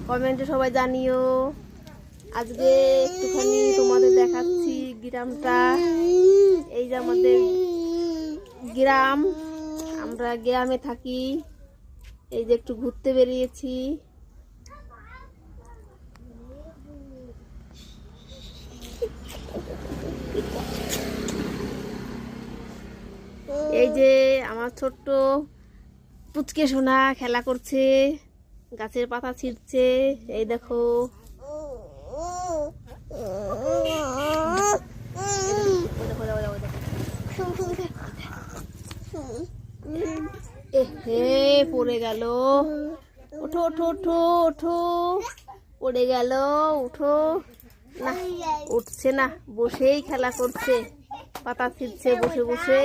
কমেন্টে সবাই জানিও। আজকে একটুখানি তোমাদের দেখাচ্ছি গ্রামটা। এই যে আমাদের গ্রাম, আমরা গ্রামে থাকি। এই যে একটু ঘুরতে বেরিয়েছি। এই যে আমার ছোট্ট পুচকে সোনা খেলা করছে, গাছের পাতা ছিঁড়ছে। এই দেখো, হে পড়ে গেল। ওঠো ওঠো ওঠো ওঠো, পড়ে গেল। উঠো না, উঠছে না, বসেই খেলা করছে, পাতা ছিঁড়ছে বসে বসে।